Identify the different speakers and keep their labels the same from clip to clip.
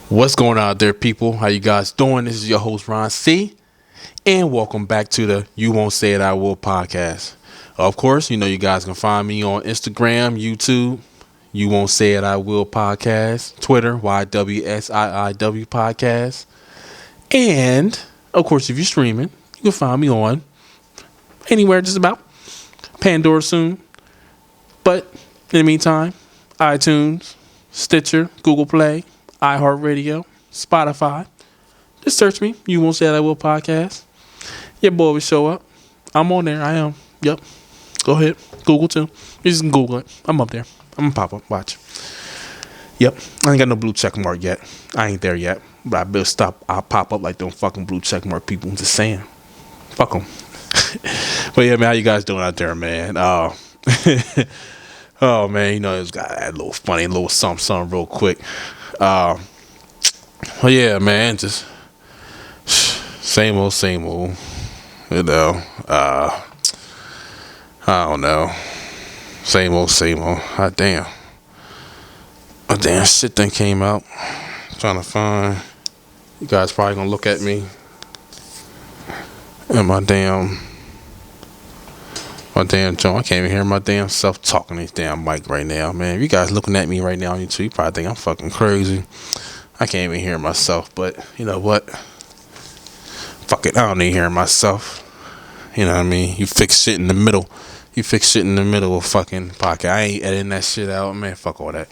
Speaker 1: What's going on out there, people? How you guys doing? This is your host, Ron C. And welcome back to the You Won't Say It, I Will podcast. Of course, you know you guys can find me on Instagram, YouTube, You Won't Say It, I Will podcast, Twitter, YWSIIW podcast. And, of course, if you're streaming, you can find me on anywhere just about. Pandora soon. But in the meantime, iTunes, Stitcher, Google Play, iHeartRadio, Spotify. Just search me. You Won't Say That I Will podcast. Your boy will show up. I'm on there. I am. Yep. Go ahead. Google too. You just can Google it. I'm up there. I'm gonna pop up. Watch. Yep. I ain't got no blue check mark yet. I ain't there yet. But I better stop. I'll pop up like them fucking blue check mark people. Just saying. Fuck them. But yeah, man, how you guys doing out there, man? Oh man, you know, it's got that little funny little something real quick. Well, yeah, man, just same old, you know. I don't know, same old. Ah, damn, shit then came out. Trying to find. You guys probably gonna look at me and my damn joint. I can't even hear my damn self talking this damn mic right now, man. If you guys looking at me right now on YouTube, you probably think I'm fucking crazy. I can't even hear myself, but you know what? Fuck it, I don't need hearing myself. You know what I mean? You fix shit in the middle. You fix shit in the middle of fucking podcast. I ain't editing that shit out, man. Fuck all that.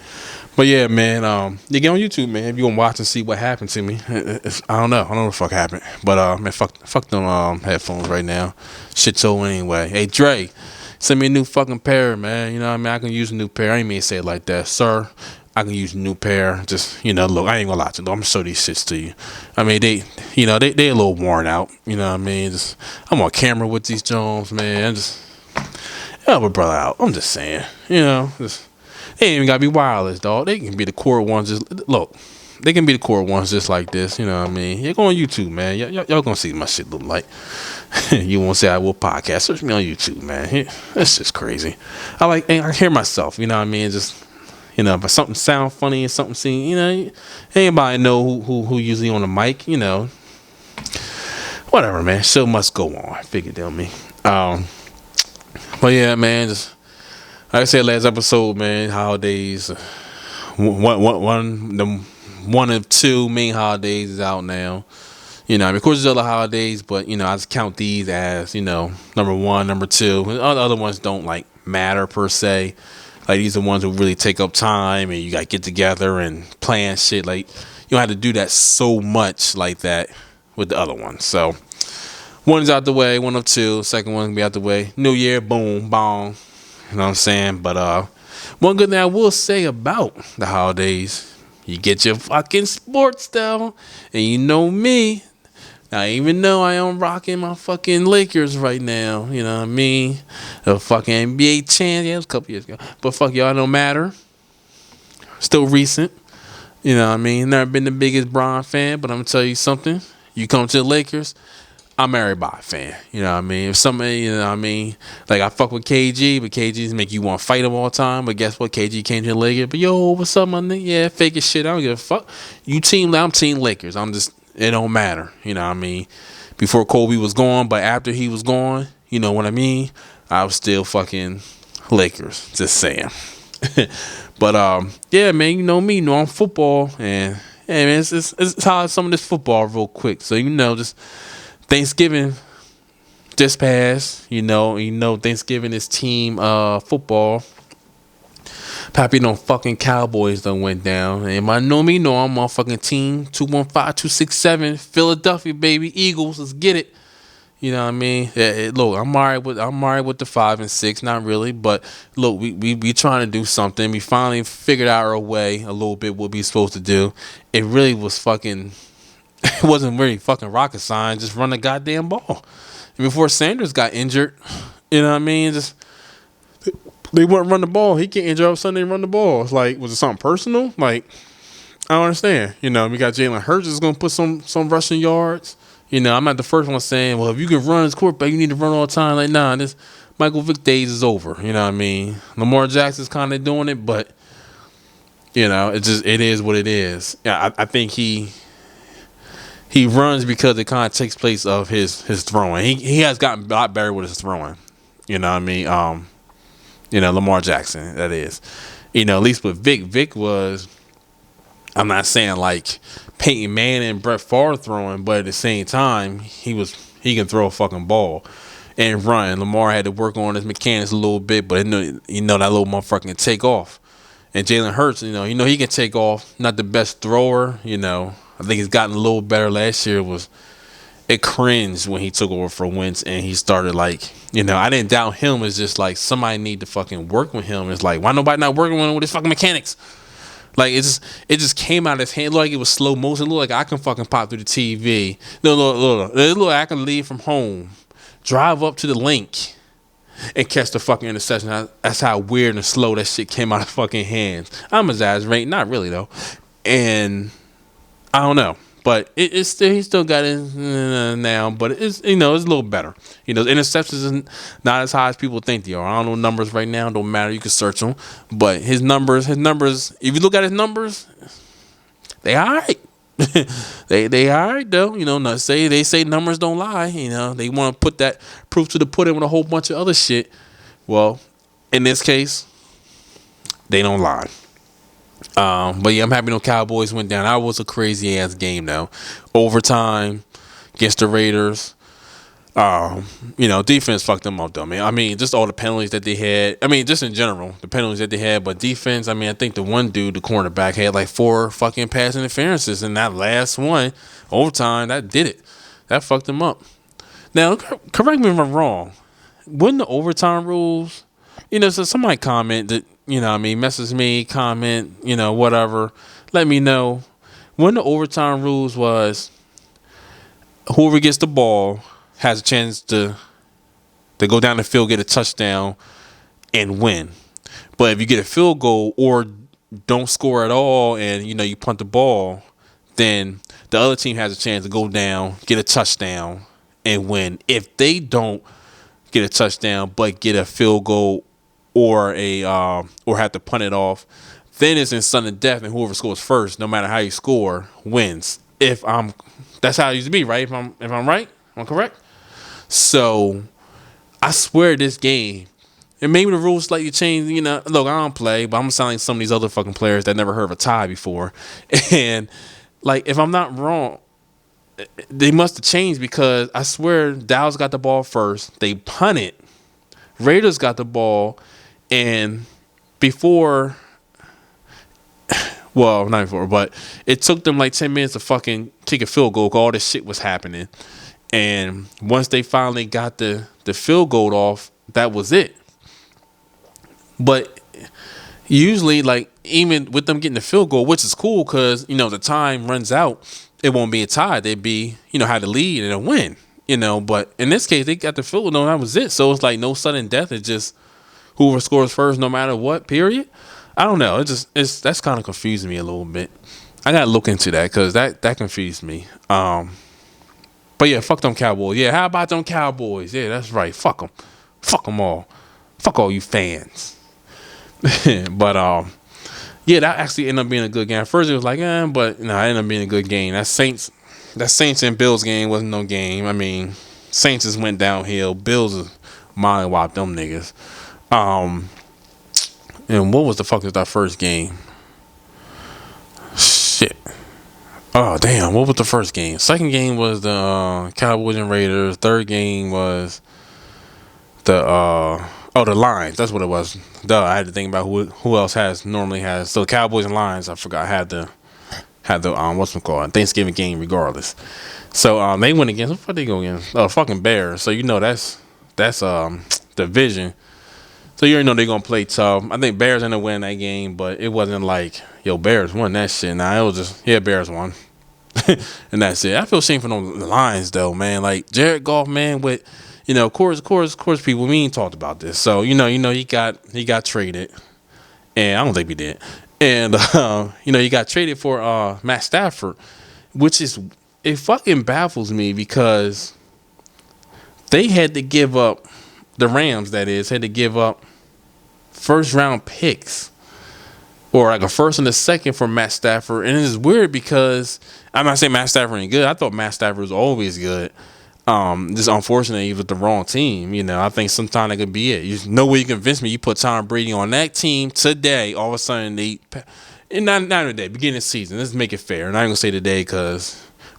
Speaker 1: But yeah, man, you get on YouTube, man. If you want to watch and see what happened to me, I don't know. I don't know what the fuck happened. But man, fuck them headphones right now. Shit's over anyway. Hey Dre, send me a new fucking pair, man. You know what I mean? I can use a new pair. I ain't mean to say it like that, sir. I can use a new pair. Just, you know, look, I ain't gonna lie to you. I'm gonna show these shits to you. I mean, they a little worn out. You know what I mean? Just, I'm on camera with these Jones, man. Just help a brother out. I'm just saying, you know, just. They ain't even gotta be wireless, dog. They can be the cord ones. Just look, they can be the cord ones just like this. You know what I mean? You go on YouTube, man. Y'all gonna see my shit look like. You Won't Say I Will podcast. Search me on YouTube, man. That's just crazy. I hear myself. You know what I mean? Just, you know, if something sound funny and something seem, you know, anybody know who usually on the mic. You know, whatever, man. Show must go on. Figured on me. But yeah, man, just. Like I said last episode, man, holidays, one of two main holidays is out now. You know, of course there's other holidays, but, you know, I just count these as, you know, number one, number two. And other ones don't, like, matter per se. Like, these are ones who really take up time and you got to get together and plan shit. Like, you don't have to do that so much like that with the other ones. So, one's out the way, one of two. Second one can be out the way. New Year, boom, bong. You know what I'm saying? But one good thing I will say about the holidays, you get your fucking sports though. And you know me. I even know I am rocking my fucking Lakers right now. You know what I mean? The fucking NBA champ. Yeah, it was a couple years ago. But fuck y'all, don't matter. Still recent. You know what I mean? Never been the biggest Bron fan, but I'm going to tell you something. You come to the Lakers, I'm a everybody fan. You know what I mean? If somebody, you know what I mean? Like, I fuck with KG, but KG's make you want to fight him all the time. But guess what? KG came to the Lakers. But yo, what's up, my nigga? Yeah, fake as shit. I don't give a fuck. You team, I'm team Lakers. It don't matter. You know what I mean? Before Kobe was gone, but after he was gone, you know what I mean? I was still fucking Lakers. Just saying. But, yeah, man, you know me. You know I'm football. And, yeah, man, it's how some of this football real quick. So, you know, just Thanksgiving just passed, you know, Thanksgiving is team football. Pappy no fucking Cowboys done went down. And I know me, know I'm on fucking team 215-267 Philadelphia, baby. Eagles, let's get it. You know what I mean? Look, I'm alright with the 5 and 6, not really, but look, we trying to do something. We finally figured out our way a little bit what we supposed to do. It really was fucking. It wasn't really fucking rocket science. Just run the goddamn ball. And before Sanders got injured, you know what I mean? Just they wouldn't run the ball. He can't injure all of a sudden they run the ball. It's like, was it something personal? Like, I don't understand. You know, we got Jalen Hurts is gonna put some rushing yards. You know, I'm not the first one saying, well, if you can run as quarterback, you need to run all the time. Like, nah, this Michael Vick days is over. You know what I mean? Lamar Jackson's kind of doing it, but It is what it is. Yeah, I think he runs because it kind of takes place of his throwing. He has gotten a lot better with his throwing. You know what I mean? Lamar Jackson, that is. At least with Vic was, I'm not saying like Peyton Manning and Brett Favre throwing, but at the same time, he can throw a fucking ball and run. Lamar had to work on his mechanics a little bit, but that little motherfucker can take off. And Jalen Hurts, he can take off. Not the best thrower, I think he's gotten a little better. Last year it cringed when he took over for Wentz and he started I didn't doubt him. It's just like somebody need to fucking work with him. It's like, why nobody not working with him with his fucking mechanics? Like it just came out of his hand. It looked like it was slow motion. It looked like I can fucking pop through the TV. No, look. It looked like I can leave from home, drive up to the link, and catch the fucking interception. That's how weird and slow that shit came out of fucking hands. I'm exaggerating, not really though. And I don't know, but he still got it now. But it's it's a little better. Interceptions is not as high as people think they are. I don't know numbers right now. Don't matter. You can search them. But his numbers. If you look at his numbers, they all right. they all right though. They say numbers don't lie. They want to put that proof to the pudding with a whole bunch of other shit. Well, in this case, they don't lie. But yeah, I'm happy no Cowboys went down. That was a crazy ass game though. Overtime against the Raiders. Defense fucked them up though, man. I mean, just all the penalties that they had. I mean, just in general, the penalties that they had. But defense, I mean, I think the one dude, the cornerback, had like 4 fucking pass interferences. And that last one, overtime, that did it. That fucked them up. Now, correct me if I'm wrong. Wouldn't the overtime rules, so somebody comment that, message me, comment, whatever. Let me know. When the overtime rules was whoever gets the ball has a chance to go down the field, get a touchdown, and win. But if you get a field goal or don't score at all and, you punt the ball, then the other team has a chance to go down, get a touchdown, and win. If they don't get a touchdown but get a field goal or have to punt it off, then it's in sudden death, and whoever scores first, no matter how you score, wins. That's how it used to be, right? If I'm right, am I correct? So I swear this game, and maybe the rules slightly changed. Look, I don't play, but I'm sounding like some of these other fucking players that never heard of a tie before, and like if I'm not wrong, they must have changed because I swear Dallas got the ball first. They punted. Raiders got the ball. And before, well, not before, but it took them like 10 minutes to fucking kick a field goal. All this shit was happening. And once they finally got the field goal off, that was it. But usually, like, even with them getting the field goal, which is cool because, the time runs out, it won't be a tie. They'd be, have the lead and a win, But in this case, they got the field goal and that was it. So it's like no sudden death. It's just whoever scores first, no matter what, period. I don't know. That's kind of confusing me a little bit. I gotta look into that because that confused me. But yeah, fuck them Cowboys. Yeah, how about them Cowboys? Yeah, that's right. Fuck them. Fuck them all. Fuck all you fans. But yeah, that actually ended up being a good game. At first it was like, but no, it ended up being a good game. That Saints and Bills game wasn't no game. I mean, Saints just went downhill. Bills mind whopped them niggas. And what was the fuck is that first game? Shit. Oh damn, what was the first game? Second game was the Cowboys and Raiders. Third game was the Lions. That's what it was. I had to think about who else normally has. So the Cowboys and Lions, I forgot had the what's it called, Thanksgiving game regardless. So they went against, what they go against? Fucking Bears. So that's division. So you already know they're gonna play tough. I think Bears ended up winning that game, but it wasn't like, yo, Bears won that shit. Nah, it was just, yeah, Bears won. And that's it. I feel shame for the Lions though, man. Like Jared Goff, man, with of course people, we ain't talked about this. So, he got traded. And I don't think he did. And he got traded for Matt Stafford, which it fucking baffles me because they had to give up, the Rams, that is, had to give up first round picks. or like a first and a second for Matt Stafford. And it's weird because I'm not saying Matt Stafford ain't good. I thought Matt Stafford was always good. Just unfortunately, he was the wrong team. I think sometimes that could be it. There's no way you convince me. You put Tom Brady on that team today, all of a sudden and not today, beginning of the season. Let's make it fair. And I'm gonna say today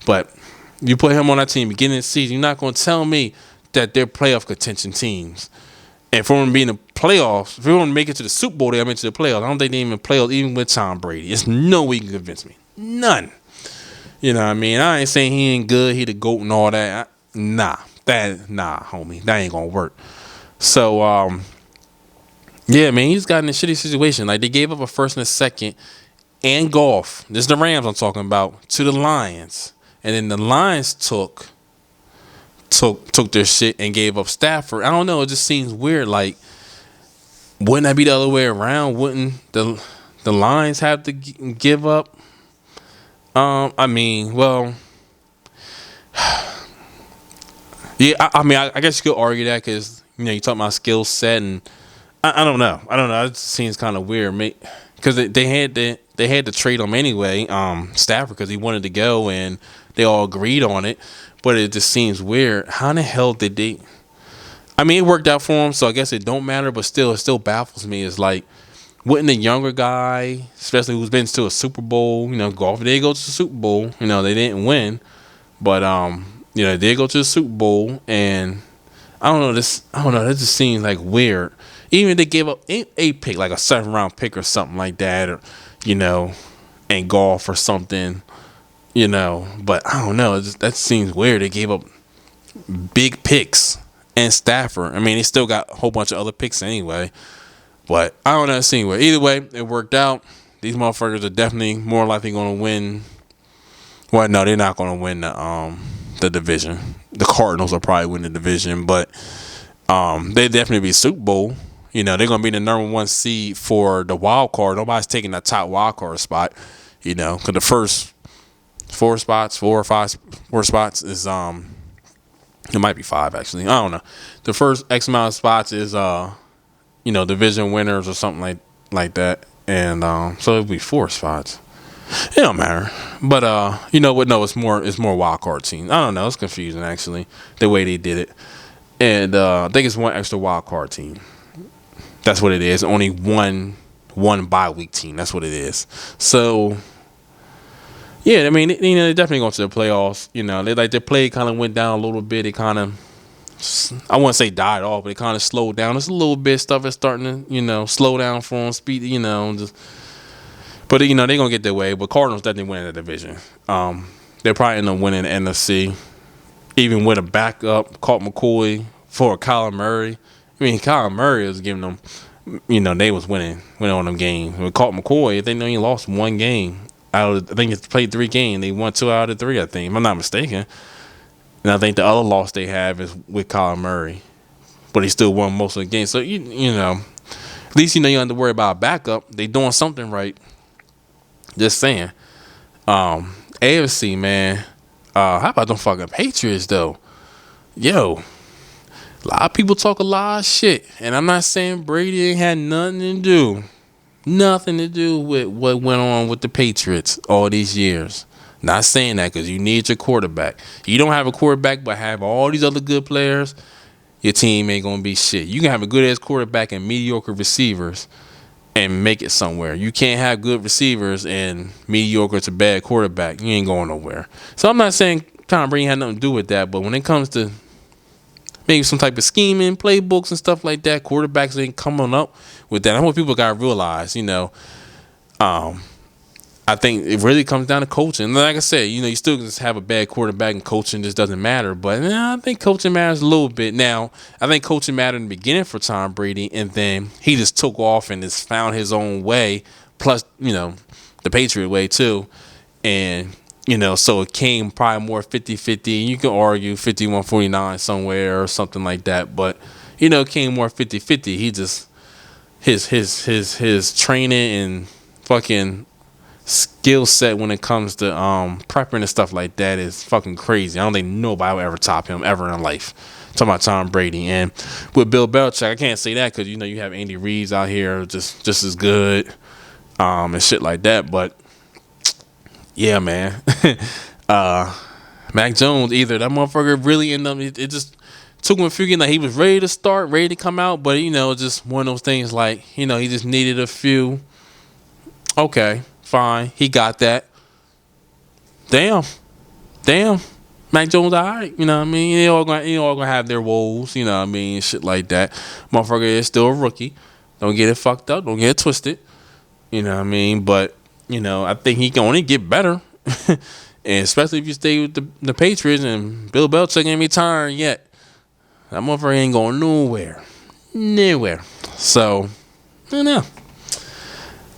Speaker 1: but you put him on that team beginning of the season. You're not gonna tell me that they're playoff contention teams. And for them to be in the playoffs, if they want to make it to the Super Bowl, they have into the playoffs. I don't think they even playoffs even with Tom Brady. There's no way you can convince me. None. You know what I mean? I ain't saying he ain't good. He the GOAT and all that. Nah, homie. That ain't gonna work. So, yeah, man, he's got in a shitty situation. Like, they gave up a first and a second and golf. This is the Rams I'm talking about, to the Lions. And then the Lions took their shit and gave up Stafford. I don't know. It just seems weird. Like, wouldn't that be the other way around? Wouldn't the Lions have to give up? I mean, well, yeah. I guess you could argue that because you talk about skill set, and I don't know. It just seems kind of weird, because they had to trade him anyway, Stafford, because he wanted to go, and they all agreed on it. But it just seems weird. How in the hell did they? I mean, it worked out for him, so I guess it don't matter. But still, it still baffles me. It's like, wouldn't a younger guy, especially who's been to a Super Bowl, golf, they go to the Super Bowl. They didn't win, but they did go to the Super Bowl, and I don't know. That just seems like weird. Even if they gave up a pick, like a 7th-round pick or something like that, or in golf or something. But I don't know. That seems weird. They gave up big picks and Stafford. I mean, they still got a whole bunch of other picks anyway. But I don't know. It seems weird. Either way, it worked out. These motherfuckers are definitely more likely going to win. Well, no, they're not going to win the division. The Cardinals will probably win the division, but they definitely be Super Bowl. They're going to be the number 1 seed for the wild card. Nobody's taking that top wild card spot. Because the first 4 spots is it might be 5 actually. I don't know. The first X amount of spots is division winners or something like that, and so it'll be 4 spots. It don't matter. But you know what? No, it's more wild card teams. I don't know. It's confusing actually the way they did it, and I think it's 1 extra wild card team. That's what it is. Only one bye week team. That's what it is. So. Yeah, I mean, they definitely going to the playoffs. Their play kind of went down a little bit. It kind of, I wouldn't say died off, but it kind of slowed down. It's a little bit stuff is starting to, slow down for them, speed, but they're going to get their way. But Cardinals definitely winning the division. They're probably end up winning the NFC, even with a backup, Colt McCoy for Kyler Murray. I mean, Kyler Murray was giving them, they was winning on them games. With Colt McCoy, they only lost 1 game. I think it's played 3 games. They won 2 out of 3, I think, if I'm not mistaken. And I think the other loss they have is with Kyler Murray. But he still won most of the games. So, at least you don't have to worry about a backup. They doing something right. Just saying. AFC, man. How about them fucking Patriots, though? Yo. A lot of people talk a lot of shit. And I'm not saying Brady ain't had nothing to do with what went on with the Patriots all these years. Not saying that because you need your quarterback. You don't have a quarterback but have all these other good players, your team ain't going to be shit. You can have a good-ass quarterback and mediocre receivers and make it somewhere. You can't have good receivers and mediocre to bad quarterback. You ain't going nowhere. So I'm not saying Tom Brady had nothing to do with that, but when it comes to maybe some type of scheming, playbooks and stuff like that, quarterbacks ain't coming up with that. I want people got to realize, I think it really comes down to coaching. Like I said, you still just have a bad quarterback and coaching just doesn't matter. But I think coaching matters a little bit. Now, I think coaching mattered in the beginning for Tom Brady, and then he just took off and just found his own way, plus, the Patriot way too. And, so it came probably more 50-50. You can argue 51-49 somewhere or something like that. But, it came more 50-50. He just, his training and fucking skill set when it comes to prepping and stuff like that is fucking crazy. I don't think nobody will ever top him ever in life. Talking about Tom Brady. And with Bill Belichick, I can't say that because you have Andy Reid out here just as good. and shit like that. But yeah, man. Mac Jones, either that motherfucker really ended up. It just took him a few games. Like he was ready to start, ready to come out, but just one of those things. Like he just needed a few. Okay, fine, he got that. Damn, damn. Mac Jones, all right. You know what I mean? They all gonna have their woes. You know what I mean? Shit like that. Motherfucker is still a rookie. Don't get it fucked up. Don't get it twisted. You know what I mean? But I think he can only get better. And especially if you stay with the Patriots and Bill Belichick ain't retiring yet. That motherfucker ain't going nowhere. Nowhere. So, I don't know.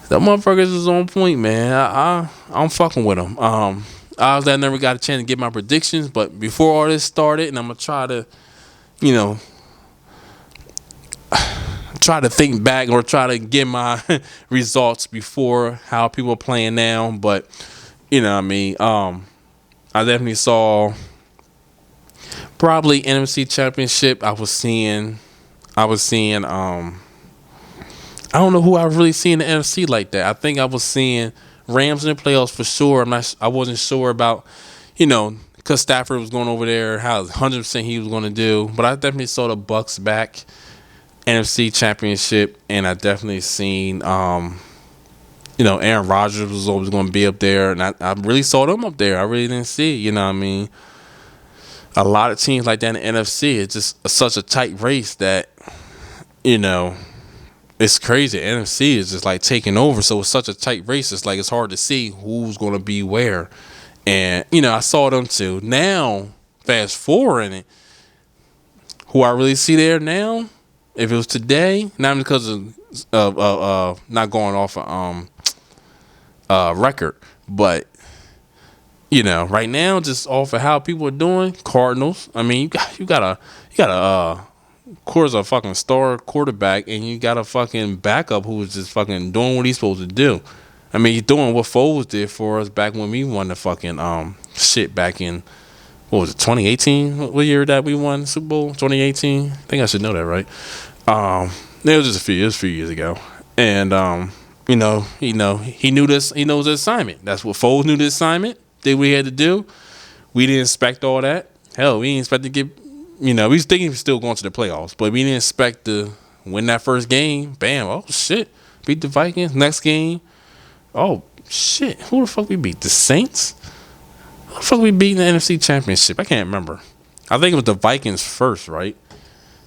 Speaker 1: That motherfuckers is on point, man. I'm fucking with him. Obviously, I never got a chance to get my predictions, but before all this started, and I'm gonna try to, try to think back or try to get my results before how people are playing now. But you know what I mean? I definitely saw probably NFC Championship. I was seeing I don't know who I was really seeing in the NFC like that. I think I was seeing Rams in the playoffs for sure. I wasn't sure about, because Stafford was going over there, how 100% he was going to do. But I definitely saw the Bucks back, NFC Championship, and I definitely seen, Aaron Rodgers was always going to be up there, and I really saw them up there. I really didn't see it, you know what I mean? A lot of teams like that in the NFC, it's just such a tight race that, it's crazy. NFC is just like taking over, so it's such a tight race. It's like it's hard to see who's going to be where. And I saw them too. Now, fast forward in it, who I really see there now, if it was today, not because of not going off a record, but right now, just off of how people are doing, Cardinals. I mean, you got a of course, a fucking star quarterback, and you got a fucking backup who is just fucking doing what he's supposed to do. I mean, he's doing what Foles did for us back when we won the fucking shit back in, what was it, 2018? What year that we won the Super Bowl? 2018? I think I should know that, right? It was just a few years ago. And he knew this. He knows the assignment. That's what Foles knew the assignment. Did what he had to do. We didn't expect all that. Hell, we didn't expect to get. We was thinking he was still going to the playoffs, but we didn't expect to win that first game. Bam! Oh shit! Beat the Vikings. Next game. Oh shit! Who the fuck we beat? The Saints? Who the fuck we beat in the NFC Championship? I can't remember. I think it was the Vikings first, right?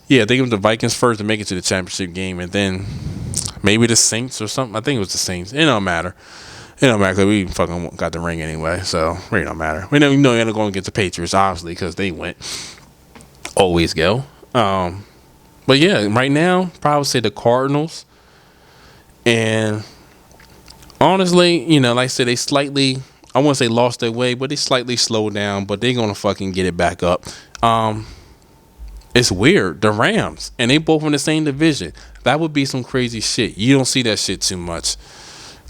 Speaker 1: Yeah, I think it was the Vikings first to make it to the championship game, and then maybe the Saints or something. I think it was the Saints. It don't matter. It don't matter because we fucking got the ring anyway, so it really don't matter. We know you're gonna go and get the Patriots, obviously, because they went. Always go. But yeah, right now, probably say the Cardinals. And honestly, like I said, they slightly, I wouldn't say lost their way, but they slightly slowed down, but they're going to fucking get it back up. It's weird. The Rams, and they both in the same division. That would be some crazy shit. You don't see that shit too much.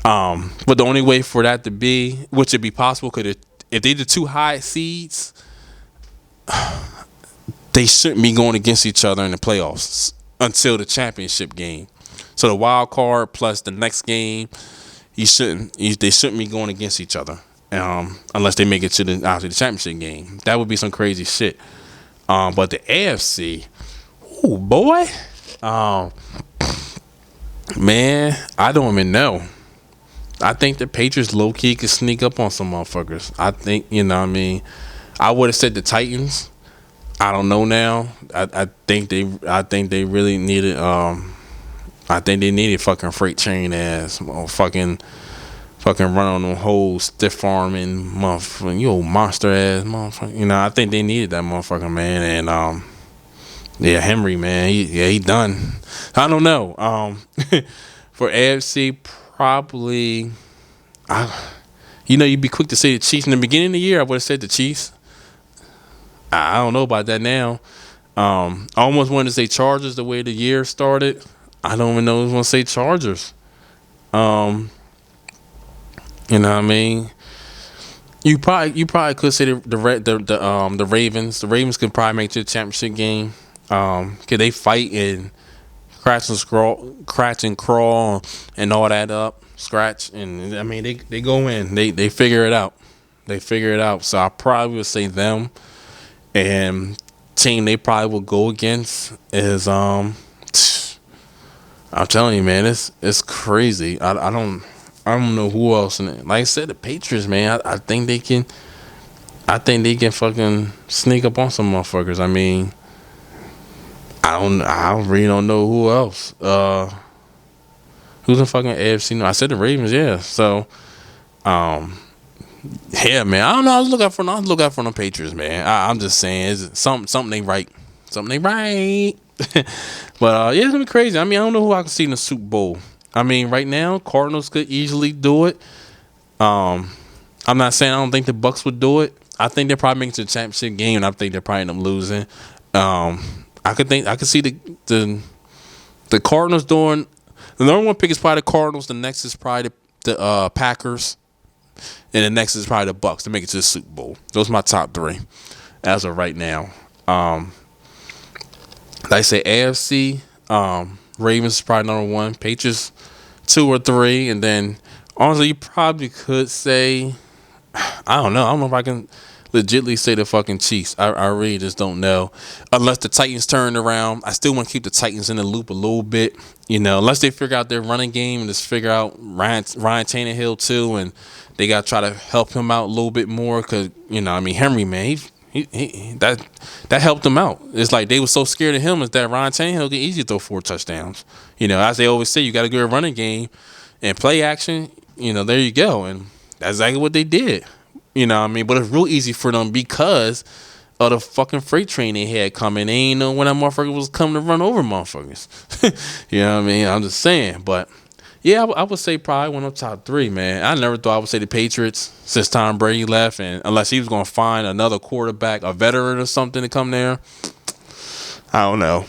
Speaker 1: But the only way for that to be, which would be possible, could if they the two high seeds, they shouldn't be going against each other in the playoffs until the championship game. So the wild card plus the next game, they shouldn't be going against each other unless they make it to the championship game. That would be some crazy shit. But the AFC, oh boy, man, I don't even know. I think the Patriots low key could sneak up on some motherfuckers. I think I would have said the Titans. I don't know now. I think they really needed. I think they needed fucking freight train ass, fucking run on them whole stiff arming motherfucking you monster ass motherfucker. I think they needed that motherfucker, man. And Henry, man, he done. I don't know. For AFC, probably. You'd be quick to say the Chiefs in the beginning of the year. I would have said the Chiefs. I don't know about that now. I almost wanted to say Chargers the way the year started. I don't even know if I want to say Chargers. You know what I mean? You probably could say the Ravens. The Ravens could probably make it to the championship game. Could they fight and crash and crawl and all that up? scratch, and I mean they go in, they figure it out, So I probably would say them, and team they probably will go against is I'm telling you, man, it's crazy. I don't know who else in it. Like I said, the Patriots, man. I think they can. I think they can fucking sneak up on some motherfuckers. I mean, I really don't know who else. Who's in fucking AFC? No, I said the Ravens. Yeah. So, yeah, man. I don't know. I was looking out for the Patriots, man. I'm just saying, something ain't right. Something ain't right. But yeah, it's gonna be crazy. I mean, I don't know who I can see in the Super Bowl. I mean, right now, Cardinals could easily do it. I'm not saying I don't think the Bucks would do it. I think they're probably making it to the championship game, and I think they're probably end up losing. I could see the Cardinals doing. The number one pick is probably the Cardinals. The next is probably the Packers, and the next is probably the Bucks to make it to the Super Bowl. Those are my top three as of right now. Like I say, AFC, Ravens is probably number one. Patriots 2 or 3, and then honestly, you probably could say, I don't know if I can legitly say the fucking Chiefs. I really just don't know. Unless the Titans turn around, I still want to keep the Titans in the loop a little bit. Unless they figure out their running game and just figure out Ryan Tannehill too, and they got to try to help him out a little bit more because Henry, man, he that helped him out. It's like they were so scared of him is that Ryan Tannehill can easily throw 4 touchdowns. As they always say, you got a good running game and play action. There you go, and that's exactly what they did. But it's real easy for them because of the fucking freight train they had coming. They ain't know when that motherfucker was coming to run over motherfuckers. I'm just saying. But yeah, I would say probably one of the top 3, man. I never thought I would say the Patriots since Tom Brady left, and unless he was going to find another quarterback, a veteran or something to come there. I don't know.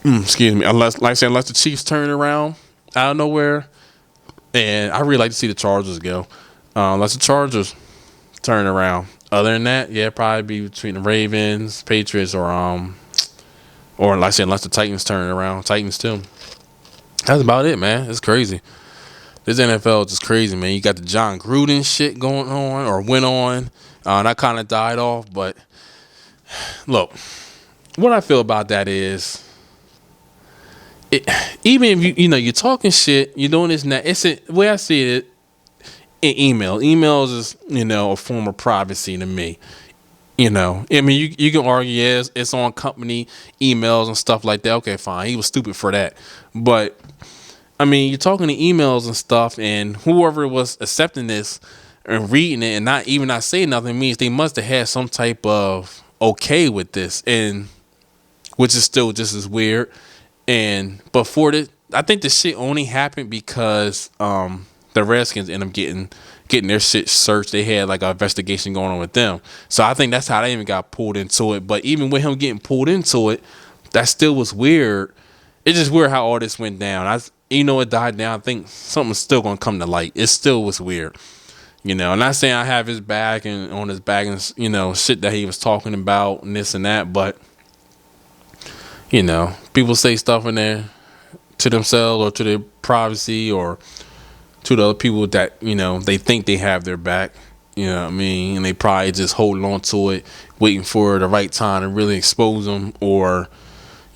Speaker 1: Excuse me. Unless the Chiefs turn around out of nowhere, and I really like to see the Chargers go. Unless the Chargers turn around. Other than that, yeah, probably be between the Ravens, Patriots, or like I said, unless the Titans turn around, Titans too. That's about it, man. It's crazy. This NFL is just crazy, man. You got the John Gruden shit going on, or went on. That kind of died off, but look, what I feel about that is, even if you're talking shit, you're doing this and that. It's the way I see it. In emails is a form of privacy to me. I mean, you can argue, yes, it's on company emails and stuff like that. Okay, fine, he was stupid for that, but I mean, you're talking to emails and stuff, and whoever was accepting this and reading it and not saying nothing means they must have had some type of okay with this, and which is still just as weird. But for this, I think the shit only happened because the Redskins end up getting their shit searched. They had like an investigation going on with them. So I think that's how they even got pulled into it. But even with him getting pulled into it, that still was weird. It's just weird how all this went down. It died down. I think something's still gonna come to light. It still was weird. I'm not saying I have his back and on his back and shit that he was talking about and this and that, but people say stuff in there to themselves or to their privacy or to the other people that they think they have their back, what I mean, and they probably just holding on to it, waiting for the right time to really expose them, or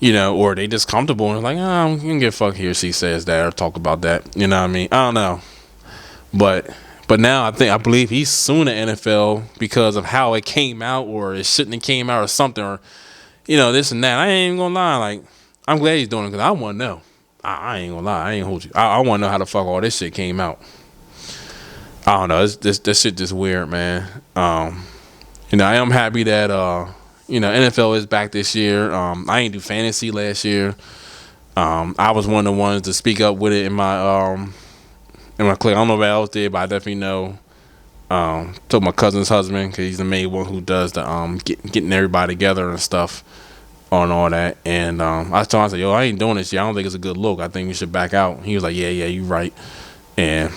Speaker 1: or they just comfortable and like, I'm gonna get fucked here. She says that or talk about that, what I mean. I don't know, but now I believe he's suing the NFL because of how it came out, or it shouldn't have came out, or something, or this and that. I ain't even gonna lie, like I'm glad he's doing it because I want to know. I ain't gonna lie. I ain't hold you. I want to know how the fuck all this shit came out. I don't know. This shit just weird, man. I am happy that NFL is back this year. I ain't do fantasy last year. I was one of the ones to speak up with it in my clique. I don't know if else did, but I definitely know. Told my cousin's husband because he's the main one who does the getting everybody together and stuff on all that, and I told him, I said, yo, I ain't doing this shit. I don't think it's a good look. I think we should back out. He was like, yeah, you right. And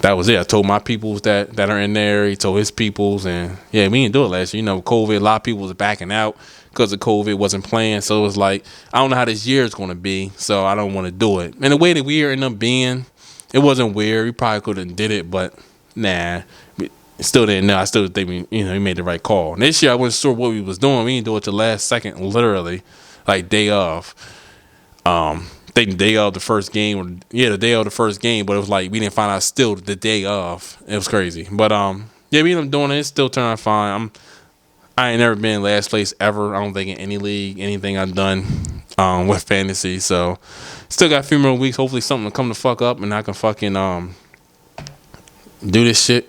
Speaker 1: that was it. I told my peoples that are in there. He told his peoples, and yeah, we didn't do it last year. COVID, a lot of people was backing out because of COVID, wasn't playing. So it was like, I don't know how this year is going to be, so I don't want to do it. And the way that we ended up being, It wasn't weird. We probably could have did it, but nah. Still didn't know. I still think we made the right call. And this year I wasn't sure what we was doing. We didn't do it the last second, literally, like day of. Think the day of the first game, or yeah, the day of the first game. But it was like we didn't find out still the day of. It was crazy. But yeah, we ended up doing it. It's still turning out fine. I ain't never been in last place ever. I don't think in any league, anything I've done with fantasy. So still got a few more weeks. Hopefully something will come the fuck up and I can fucking do this shit.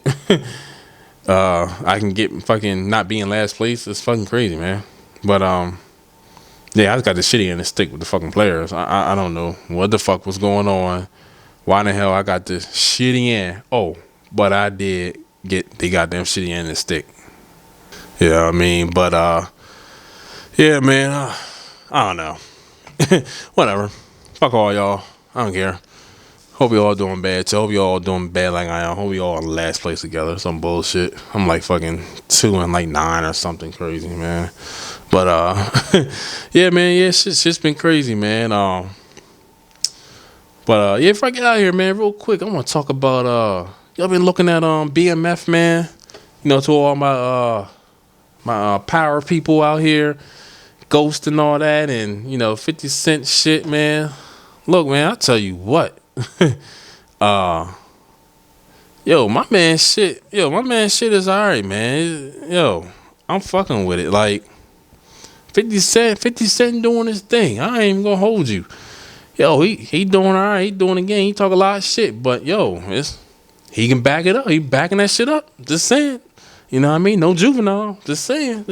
Speaker 1: I can get fucking not be in last place. It's fucking crazy, man. But yeah, I just got the shitty end of the stick with the fucking players. I don't know what the fuck was going on. Why in the hell I got this shitty end? Oh, but I did get the goddamn shitty end of the stick. Yeah, I mean, but yeah, man. I don't know. Whatever. Fuck all y'all. I don't care. Hope you all doing bad too. Hope you all doing bad like I am. Hope we all in last place together. Some bullshit. I'm like fucking 2 and like 9 or something crazy, man. But yeah, man. Yeah, shit's been crazy, man. But yeah, if I get out here, man, real quick, I want to talk about y'all been looking at BMF, man. You know, to all my power people out here, Ghost and all that, and 50 Cent shit, man. Look, man, I tell you what. My man shit is alright, man. Yo, I'm fucking with it. Like 50 Cent doing his thing. I ain't even gonna hold you. Yo, he doing alright. He doing again. He talk a lot of shit, but he can back it up. He backing that shit up. Just saying. You know what I mean? No Juvenile. Just saying.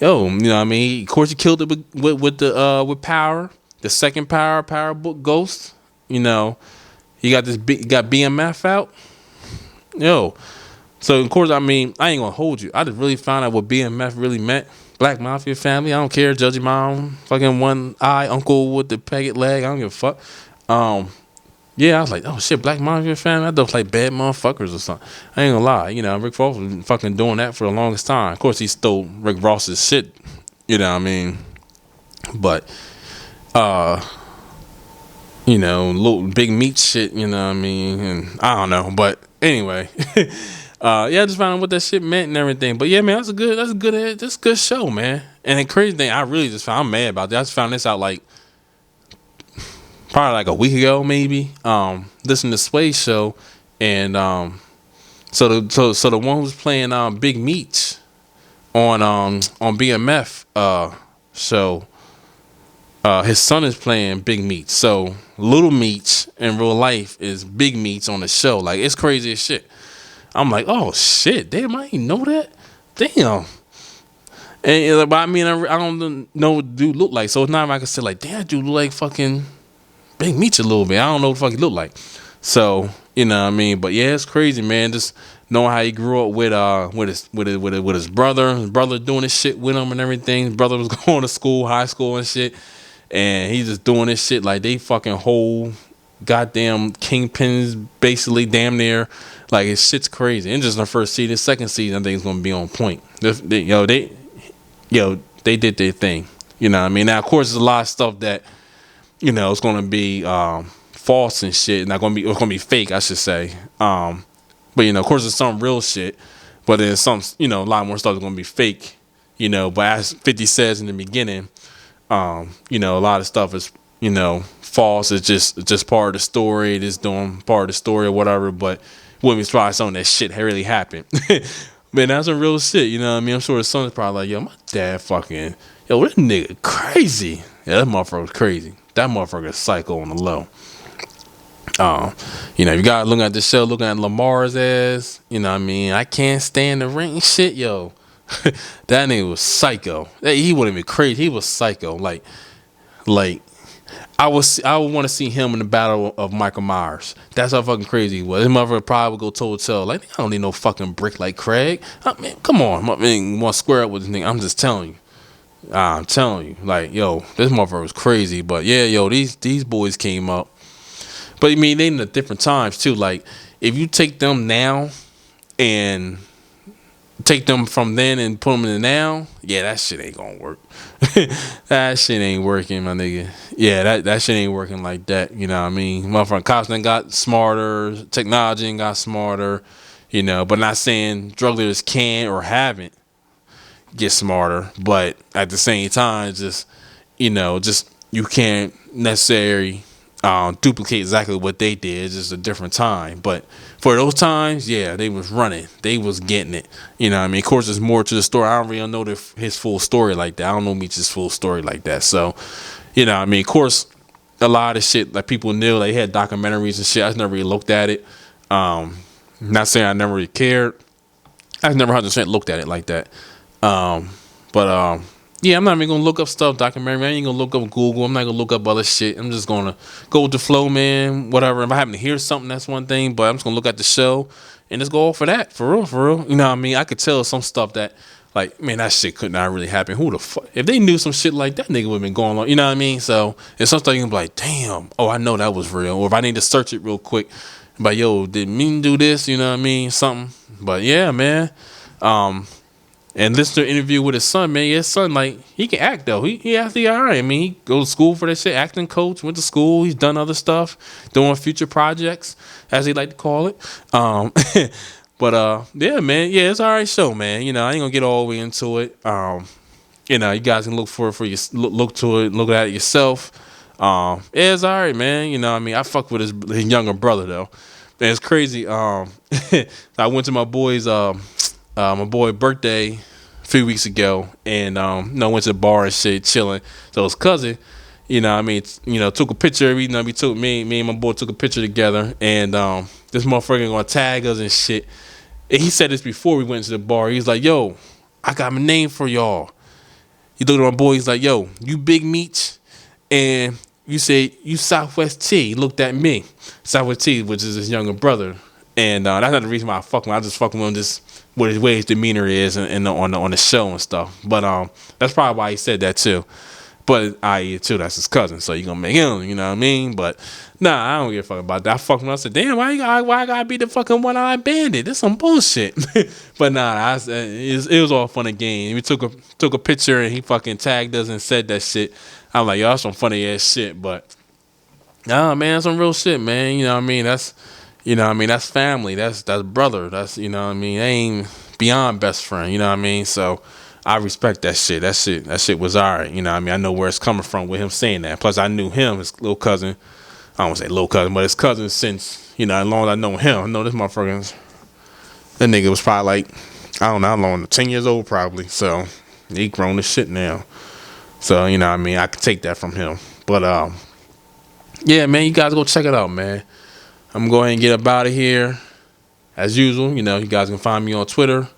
Speaker 1: Yo, you know what I mean? Of course, he killed it with Power. The second Power book, Ghost. You know, he got got BMF out. Yo, so of course, I mean, I ain't gonna hold you. I just really found out what BMF really meant. Black Mafia family. I don't care. Judgy mom, fucking one eye uncle with the pegged leg. I don't give a fuck. Yeah, I was like, oh shit, Black Mafia family. I thought it was like bad motherfuckers or something. I ain't gonna lie. Rick Ross was fucking doing that for the longest time. Of course, he stole Rick Ross's shit. You know what I mean? But, little big meat shit. You know what I mean? And I don't know, but anyway, yeah, I just found out what that shit meant and everything. But yeah, man, that's a good show, man. And the crazy thing, I'm mad about that. I just found this out like probably like a week ago, maybe. Listening to Sway's show, and so the one who's playing Big Meats on BMF show, his son is playing Big Meats. So Little Meats in real life is Big Meats on the show. Like, it's crazy as shit. I'm like, oh shit, damn, I didn't know that. Damn. And but I mean, I don't know what the dude look like, so it's not like I can say like, damn, dude look like fucking Big Meats a little bit. I don't know what the fuck he look like. So, you know what I mean? But yeah, it's crazy, man. Just knowing how he grew up with his brother. His brother doing this shit with him and everything. His brother was going to school, high school and shit. And he's just doing this shit like they fucking whole goddamn kingpins, basically damn near. Like, his shit's crazy. And just in the first season, second season, I think it's gonna be on point. They did their thing. You know what I mean? Now, of course, there's a lot of stuff that it's gonna be false and shit. It's gonna be fake, I should say. But of course, there's some real shit. But then some, a lot more stuff is gonna be fake. But as 50 says in the beginning, a lot of stuff is false. It's just part of the story. It is doing part of the story or whatever. But wouldn't be surprised something that shit really happened. Man, that's some real shit. You know what I mean? I'm sure the son is probably like, yo, my dad fucking, yo, this nigga crazy. Yeah, that motherfucker's crazy. That motherfucker is psycho on the low. You gotta look at the show, looking at Lamar's ass. You know what I mean? I can't stand the ring shit, yo. That nigga was psycho. He wasn't even crazy. He was psycho. Like I would want to see him in the battle of Michael Myers. That's how fucking crazy he was. His mother probably would go toe to toe. Like, I don't need no fucking brick like Craig. I mean, come on. I mean, want to square up with this nigga. I'm just telling you. I'm telling you. Like, yo, this motherfucker was crazy. But yeah, yo, these boys came up. But I mean, they in the different times too. Like, if you take them now and take them from then and put them in the now, yeah, that shit ain't gonna work. That shit ain't working, my nigga. Yeah, that shit ain't working like that. You know what I mean? Motherfucking cops then got smarter, technology and got smarter, but not saying drug dealers can or haven't get smarter, but at the same time, just you can't necessarily duplicate exactly what they did. It's just a different time. But for those times, yeah, they was running. They was getting it. You know what I mean? Of course, there's more to the story. I don't really know his full story like that. I don't know Meech's full story like that. So, you know what I mean? Of course, a lot of shit, like, people knew. They had documentaries and shit. I just never really looked at it. Not saying I never really cared. I just never 100% looked at it like that. But yeah, I'm not even gonna look up stuff, documentary. I ain't gonna look up Google. I'm not gonna look up other shit. I'm just gonna go with the flow, man. Whatever. If I happen to hear something, that's one thing. But I'm just gonna look at the show and just go off for that. For real, for real. You know what I mean? I could tell some stuff that, like, man, that shit could not really happen. Who the fuck? If they knew some shit like that, nigga would have been going on. You know what I mean? So it's something you can be like, damn. Oh, I know that was real. Or if I need to search it real quick, but yo, did Mean do this? You know what I mean? Something. But yeah, man. And listen to an interview with his son, man. His son, like, he can act, though. He actually all right. I mean, he goes to school for that shit, acting coach, went to school. He's done other stuff, doing future projects, as he like to call it. But yeah, man. Yeah, it's all right show, man. I ain't going to get all the way into it. You guys can look look to it, look at it yourself. Yeah, it's all right, man. You know what I mean? I fuck with his younger brother, though. And it's crazy. I went to my boy's birthday a few weeks ago, and went to the bar and shit, chilling. So his cousin, took a picture. We took me and my boy took a picture together, and this motherfucker gonna tag us and shit. And he said this before we went to the bar. He's like, "Yo, I got my name for y'all." He looked at my boy. He's like, "Yo, you Big Meech, and you say you Southwest T." He looked at me, Southwest T, which is his younger brother. And that's not the reason why I fuck him. I just fuck him on just what his way his demeanor is and on the show and stuff. But that's probably why he said that too. But too, that's his cousin, so you gonna make him, you know what I mean? But nah, I don't give a fuck about that. I fucked him. I said, damn, why I gotta be the fucking one-eyed bandit? This some bullshit. But nah, it was all fun and game. We took a picture and he fucking tagged us and said that shit. I'm like, y'all some funny ass shit. But nah, man, some real shit, man. You know what I mean? That's family. That's brother. That's, you know what I mean? They ain't beyond best friend. You know what I mean? So I respect that shit. That shit was alright. You know what I mean? I know where it's coming from with him saying that. Plus, I knew him, his little cousin. I don't want to say little cousin, but his cousin since, as long as I know him. I know this motherfucker. That nigga was probably like, I don't know how long, 10 years old probably. So he grown as shit now. So, you know what I mean? I could take that from him. But, yeah, man, you guys go check it out, man. I'm going to go ahead and get up out of here. As usual, you guys can find me on Twitter,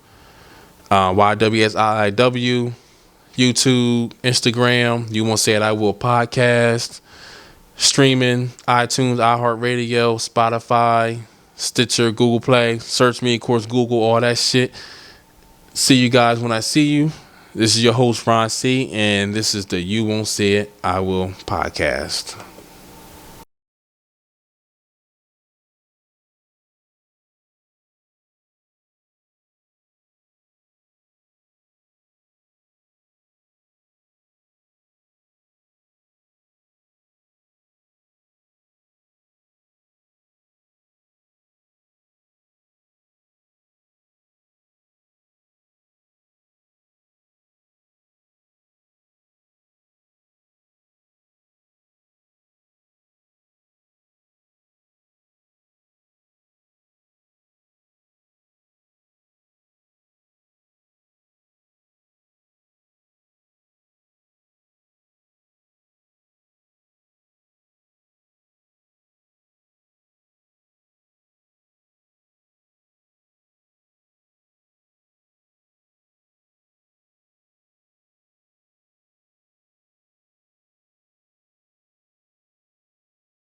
Speaker 1: YWSIIW, YouTube, Instagram, You Won't Say It I Will podcast, streaming, iTunes, iHeartRadio, Spotify, Stitcher, Google Play. Search me, of course, Google, all that shit. See you guys when I see you. This is your host, Ron C., and this is the You Won't Say It I Will podcast.